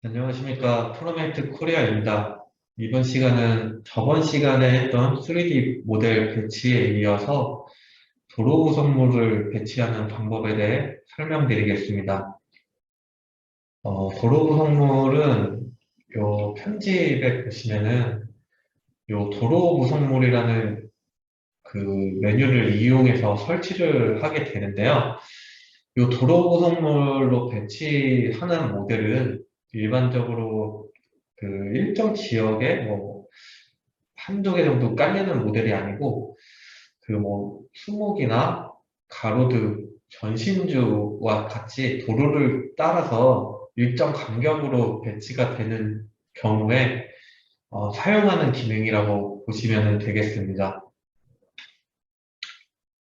안녕하십니까. 프로메이트 코리아입니다. 이번 시간은 저번 시간에 했던 3D 모델 배치에 이어서 도로 구성물을 배치하는 방법에 대해 설명드리겠습니다. 도로 구성물은 요 편집에 보시면은 요 도로 구성물이라는 그 메뉴를 이용해서 설치를 하게 되는데요. 요 도로 구성물로 배치하는 모델은 일반적으로 그 일정 지역에 뭐 한두 개 정도 깔리는 모델이 아니고 그 뭐 수목이나 가로등, 전신주와 같이 도로를 따라서 일정 간격으로 배치가 되는 경우에 사용하는 기능이라고 보시면 되겠습니다.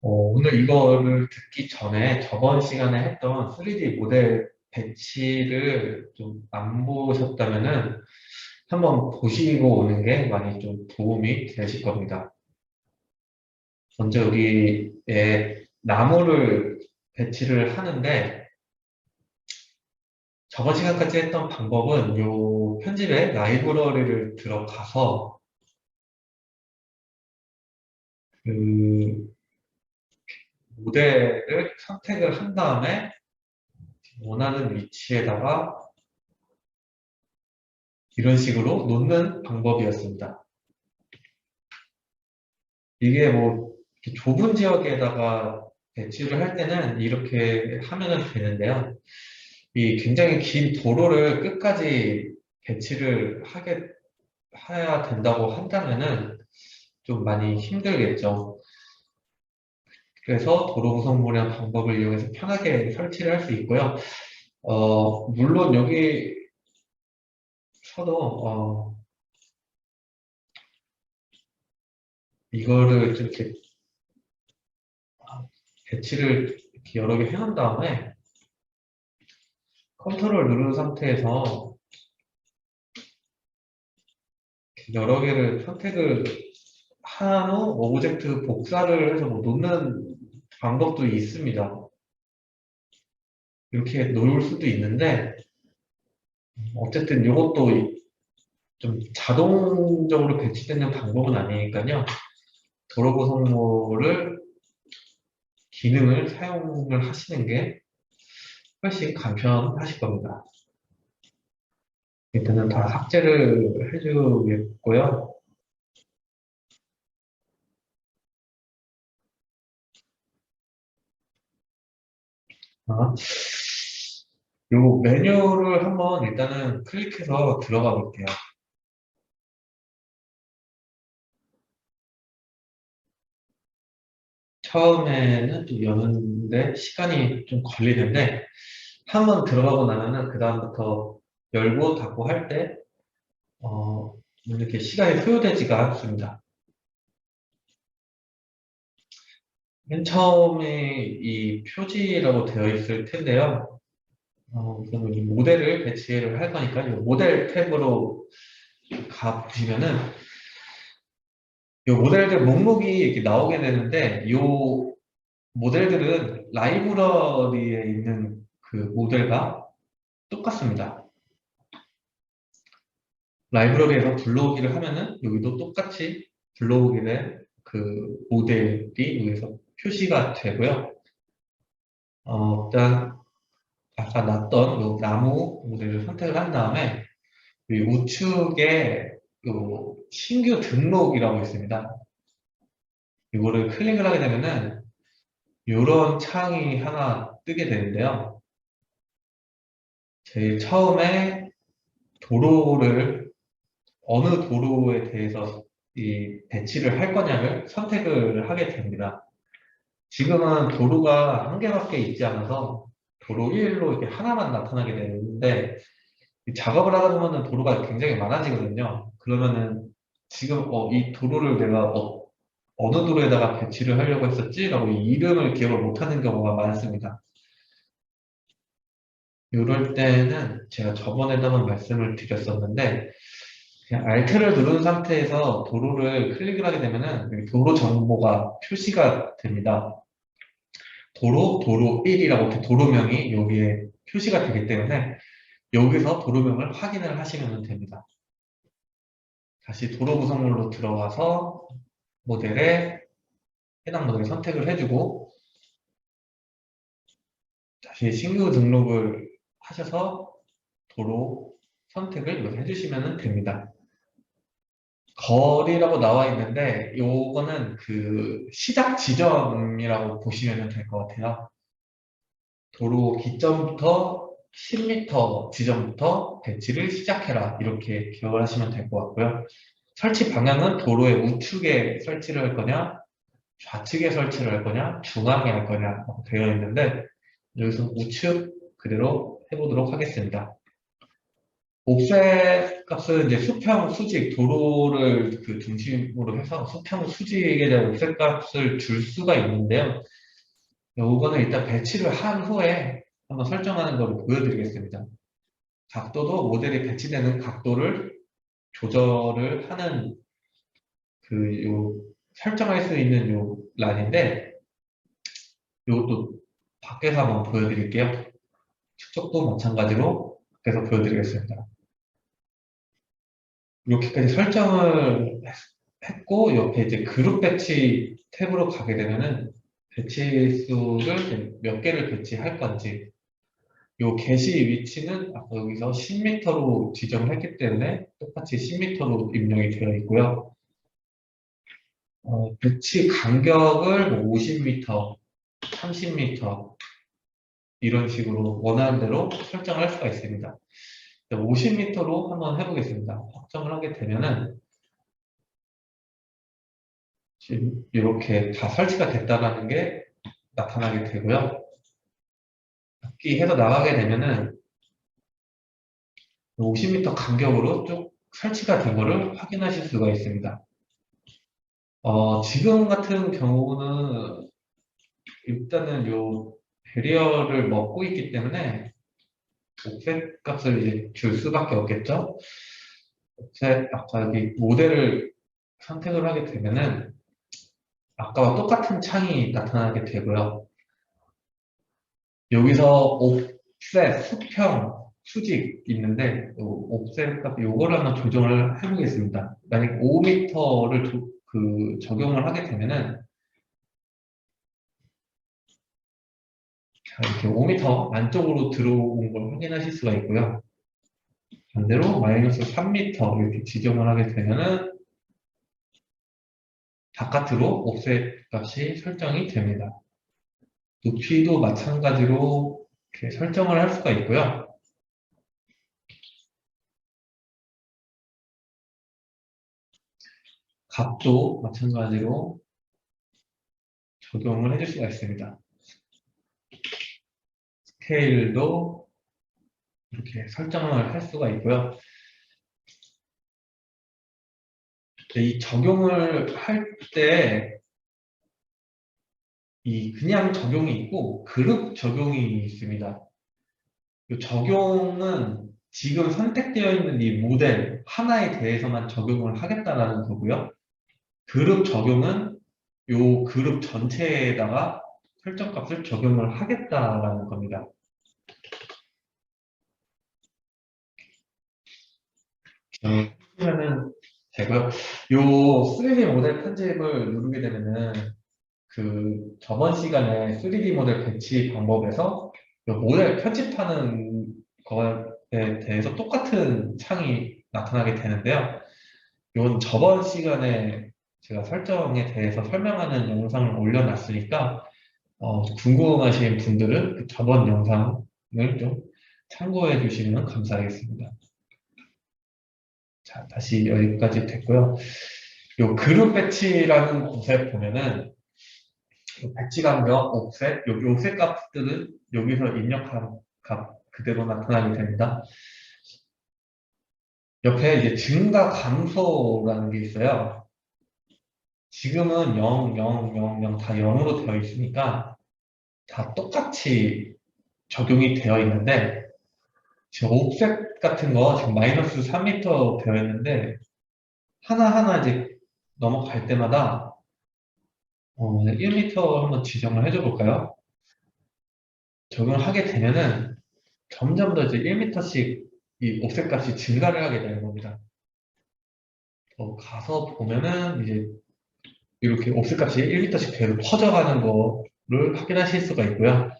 오늘 이거를 듣기 전에 저번 시간에 했던 3D 모델 배치를 좀 안 보셨다면은 한번 보시고 오는 게 많이 좀 도움이 되실 겁니다. 먼저 여기에 나무를 배치를 하는데 저번 시간까지 했던 방법은 요 편집에 라이브러리를 들어가서 그 모델을 선택을 한 다음에 원하는 위치에다가 이런 식으로 놓는 방법이었습니다. 이게 뭐 이렇게 좁은 지역에다가 배치를 할 때는 이렇게 하면 되는데요. 이 굉장히 긴 도로를 끝까지 배치를 해야 된다고 한다면은 좀 많이 힘들겠죠. 그래서 도로 구성물이라는 방법을 이용해서 편하게 설치를 할 수 있고요. 물론 여기서도 이거를 좀 이렇게 배치를 이렇게 여러 개 해놓은 다음에 컨트롤 누른 상태에서 여러 개를 선택을 한 후 오브젝트 복사를 해서 뭐 놓는 방법도 있습니다. 이렇게 놓을 수도 있는데 어쨌든 이것도 좀 자동적으로 배치되는 방법은 아니니까요. 도로 구성물을 기능을 사용을 하시는 게 훨씬 간편하실 겁니다. 일단은 다 삭제를 해주겠고요. 아, 요 메뉴를 한번 일단은 클릭해서 들어가 볼게요. 처음에는 또 여는데 시간이 좀 걸리는데 한번 들어가고 나면은 그 다음부터 열고 닫고 할 때 이렇게 시간이 소요되지가 않습니다. 맨 처음에 이 표지라고 되어 있을 텐데요. 우선 이 모델을 배치를 할 거니까 이 모델 탭으로 가 보시면은 이 모델들 목록이 이렇게 나오게 되는데 이 모델들은 라이브러리에 있는 그 모델과 똑같습니다. 라이브러리에서 불러오기를 하면은 여기도 똑같이 불러오게 된 그 모델이 여기서 표시가 되고요. 일단 아까 놨던 요 나무 모델을 선택을 한 다음에 이 우측에 요 신규 등록이라고 있습니다. 이거를 클릭을 하게 되면은 이런 창이 하나 뜨게 되는데요. 제일 처음에 도로를 어느 도로에 대해서 이 배치를 할 거냐를 선택을 하게 됩니다. 지금은 도로가 한 개밖에 있지 않아서 도로 1로 이렇게 하나만 나타나게 되는데 이 작업을 하다 보면은 도로가 굉장히 많아지거든요. 그러면은 지금 이 도로를 내가 어느 도로에다가 배치를 하려고 했었지라고 이 이름을 기억을 못하는 경우가 많습니다. 이럴 때는 제가 저번에도 한번 말씀을 드렸었는데 그냥 Alt를 누른 상태에서 도로를 클릭을 하게 되면은 여기 도로 정보가 표시가 됩니다. 도로 1이라고 이렇게 도로명이 여기에 표시가 되기 때문에 여기서 도로명을 확인을 하시면 됩니다. 다시 도로 구성물로 들어가서 모델에 해당 모델 선택을 해주고 다시 신규 등록을 하셔서 도로 선택을 이렇게 해주시면 됩니다. 거리라고 나와 있는데 요거는 그 시작 지점이라고 보시면 될 것 같아요. 도로 기점부터 10m 지점부터 배치를 시작해라 이렇게 기억을 하시면 될 것 같고요. 설치 방향은 도로의 우측에 설치를 할 거냐 좌측에 설치를 할 거냐 중앙에 할 거냐 되어 있는데 여기서 우측 그대로 해보도록 하겠습니다. 옵셋 값은 이제 수평 수직 도로를 그 중심으로 해서 수평 수직에 대한 옵셋 값을 줄 수가 있는데요. 요거는 일단 배치를 한 후에 한번 설정하는 것을 보여드리겠습니다. 각도도 모델이 배치되는 각도를 조절을 하는 그 요 설정할 수 있는 요 란인데 이것도 밖에서 한번 보여드릴게요. 축적도 마찬가지로 밖에서 보여드리겠습니다. 이렇게까지 설정을 했고 옆에 이제 그룹 배치 탭으로 가게 되면은 배치 수를 몇 개를 배치할 건지 요 게시 위치는 아까 여기서 10m로 지정을 했기 때문에 똑같이 10m로 입력이 되어 있고요. 배치 간격을 뭐 50m, 30m 이런 식으로 원하는 대로 설정을 할 수가 있습니다. 50m로 한번 해보겠습니다. 확정을 하게 되면은 지금 이렇게 다 설치가 됐다는 게 나타나게 되고요. 바퀴 해서 나가게 되면은 50m 간격으로 쭉 설치가 된 거를 확인하실 수가 있습니다. 지금 같은 경우는 일단은 요 배리어를 먹고 있기 때문에 옵셋 값을 이제 줄 수밖에 없겠죠. 옵셋 아까 여기 모델을 선택을 하게 되면은 아까와 똑같은 창이 나타나게 되고요. 여기서 옵셋, 수평, 수직 있는데 옵셋 값 요거를 한번 조정을 해보겠습니다. 만약 5m를 적용을 하게 되면은 이렇게 5m 안쪽으로 들어온 걸 확인하실 수가 있고요. 반대로 마이너스 3m 이렇게 지정을 하게 되면은 바깥으로 옵셋 값이 설정이 됩니다. 높이도 마찬가지로 이렇게 설정을 할 수가 있고요. 값도 마찬가지로 적용을 해줄 수가 있습니다. 스케일도 이렇게 설정을 할 수가 있고요. 이 적용을 할 때 이 그냥 적용이 있고 그룹 적용이 있습니다. 이 적용은 지금 선택되어 있는 이 모델 하나에 대해서만 적용을 하겠다라는 거고요. 그룹 적용은 이 그룹 전체에다가 설정값을 적용을 하겠다라는 겁니다. 그러면은 되고요. 요 3D 모델 편집을 누르게 되면은 그 저번 시간에 3D 모델 배치 방법에서 요 모델 편집하는 거에 대해서 똑같은 창이 나타나게 되는데요. 이건 저번 시간에 제가 설정에 대해서 설명하는 영상을 올려놨으니까 궁금하신 분들은 그 저번 영상을 좀 참고해 주시면 감사하겠습니다. 자, 다시 여기까지 됐고요. 요 그룹 배치라는 곳에 보면은 요 배치 간격, 옵셋, 여기 옵셋 값들은 여기서 입력한 값 그대로 나타나게 됩니다. 옆에 이제 증가 감소라는 게 있어요. 지금은 0, 0, 0, 0 다 0으로 되어 있으니까 다 똑같이 적용이 되어 있는데 지금 옵셋 같은 거 지금 마이너스 3m 되어 있는데 하나하나 이제 넘어갈 때마다 1m 한번 지정을 해줘 볼까요? 적용을 하게 되면은 점점 더 이제 1m씩 이 옵셋 값이 증가를 하게 되는 겁니다. 가서 보면은 이제 이렇게 옵셋 값이 1m씩 계속 커져가는 거를 확인하실 수가 있고요.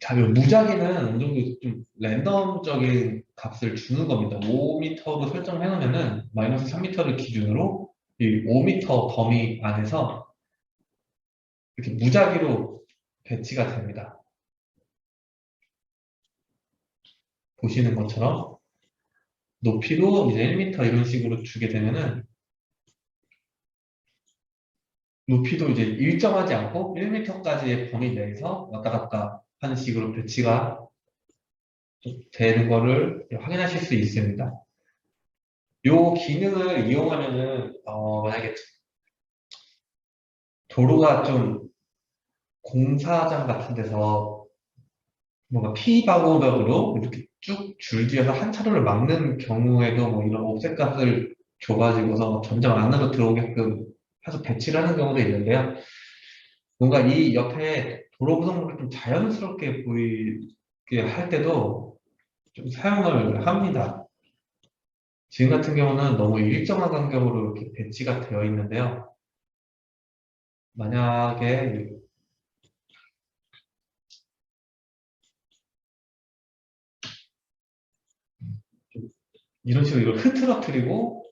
자, 이 무작위는 어느 정도 좀 랜덤적인 값을 주는 겁니다. 5m로 설정해 놓으면은 마이너스 3m를 기준으로 이 5m 범위 안에서 이렇게 무작위로 배치가 됩니다. 보시는 것처럼 높이도 이제 1m 이런 식으로 주게 되면은 높이도 이제 일정하지 않고 1m까지의 범위 내에서 왔다 갔다 하는 식으로 배치가 되는 거를 확인하실 수 있습니다. 이 기능을 이용하면은 만약에 도로가 좀 공사장 같은 데서 뭔가 피바구박으로 이렇게 쭉 줄지어서 한 차로를 막는 경우에도 뭐 이런 옵셋 값을 줘가지고서 점점 안으로 들어오게끔 해서 배치를 하는 경우도 있는데요. 뭔가 이 옆에 도로 구성물을 좀 자연스럽게 보이게 할 때도 좀 사용을 합니다. 지금 같은 경우는 너무 일정한 간격으로 이렇게 배치가 되어 있는데요. 만약에 좀 이런 식으로 이걸 흐트러뜨리고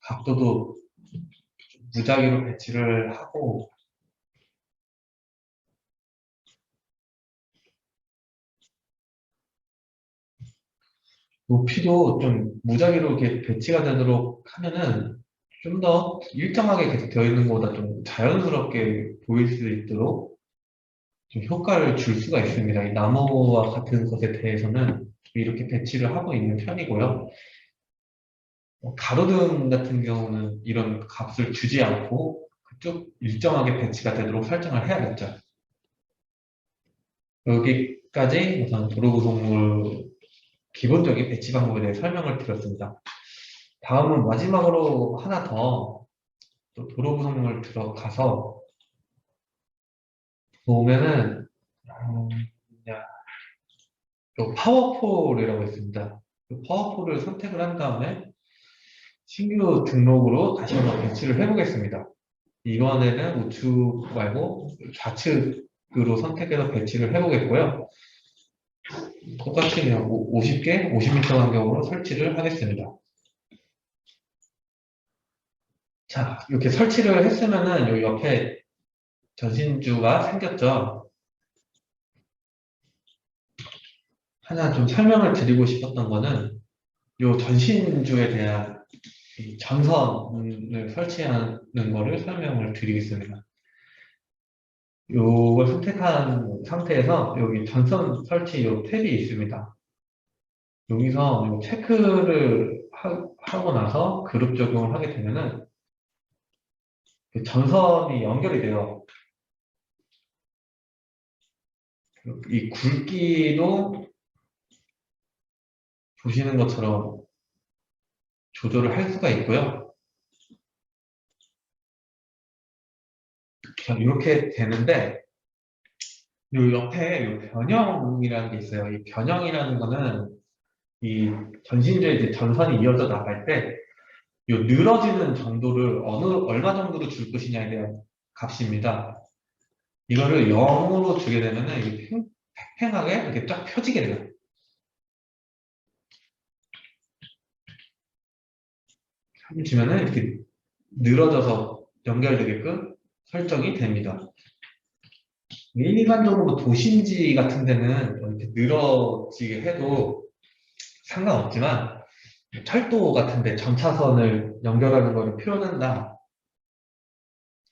각도도 무작위로 배치를 하고 높이도 좀 무작위로 이렇게 배치가 되도록 하면은 좀 더 일정하게 계속 되어 있는 것보다 좀 자연스럽게 보일 수 있도록 좀 효과를 줄 수가 있습니다. 이 나무와 같은 것에 대해서는 이렇게 배치를 하고 있는 편이고요. 가로등 같은 경우는 이런 값을 주지 않고 쭉 일정하게 배치가 되도록 설정을 해야겠죠. 여기까지 우선 도로구성물 기본적인 배치 방법에 대해 설명을 드렸습니다. 다음은 마지막으로 하나 더 또 도로 구성물 들어가서 보면은 그냥 또 파워폴이라고 있습니다. 그 파워폴을 선택을 한 다음에 신규 등록으로 다시 한번 배치를 해보겠습니다. 이번에는 우측 말고 좌측으로 선택해서 배치를 해보겠고요. 똑같이 그냥 50개, 50m 간격으로 설치를 하겠습니다. 자, 이렇게 설치를 했으면은 요 옆에 전신주가 생겼죠. 하나 좀 설명을 드리고 싶었던 거는 요 전신주에 대한 이 전선을 설치하는 거를 설명을 드리겠습니다. 요걸 선택한 상태에서 여기 전선 설치 요 탭이 있습니다. 여기서 요 체크를 하고 나서 그룹 적용을 하게 되면은 그 전선이 연결이 돼요. 이 굵기도 보시는 것처럼 조절을 할 수가 있고요. 자, 이렇게 되는데 요 옆에 요 변형이라는 게 있어요. 이 변형이라는 거는 이 전신주에 이제 전선이 이어져 나갈 때 요 늘어지는 정도를 얼마 정도로 줄 것이냐에 대한 값입니다. 이거를 0으로 주게 되면은 이게 팽팽하게 이렇게 쫙 펴지게 돼요. 주면은 이렇게 늘어져서 연결되게끔 설정이 됩니다. 일반적으로 도심지 같은 데는 이렇게 늘어지게 해도 상관없지만 철도 같은 데 전차선을 연결하는 것을 표현한다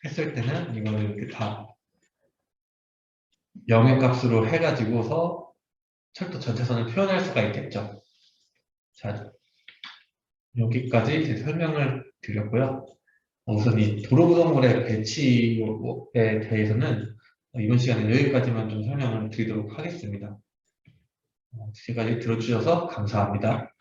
했을 때는 이거를 이렇게 다 0의 값으로 해가지고서 철도 전차선을 표현할 수가 있겠죠. 자, 여기까지 이제 설명을 드렸고요. 우선 이 도로 구성물의 배치에 대해서는 이번 시간에 여기까지만 좀 설명을 드리도록 하겠습니다. 지금까지 들어주셔서 감사합니다.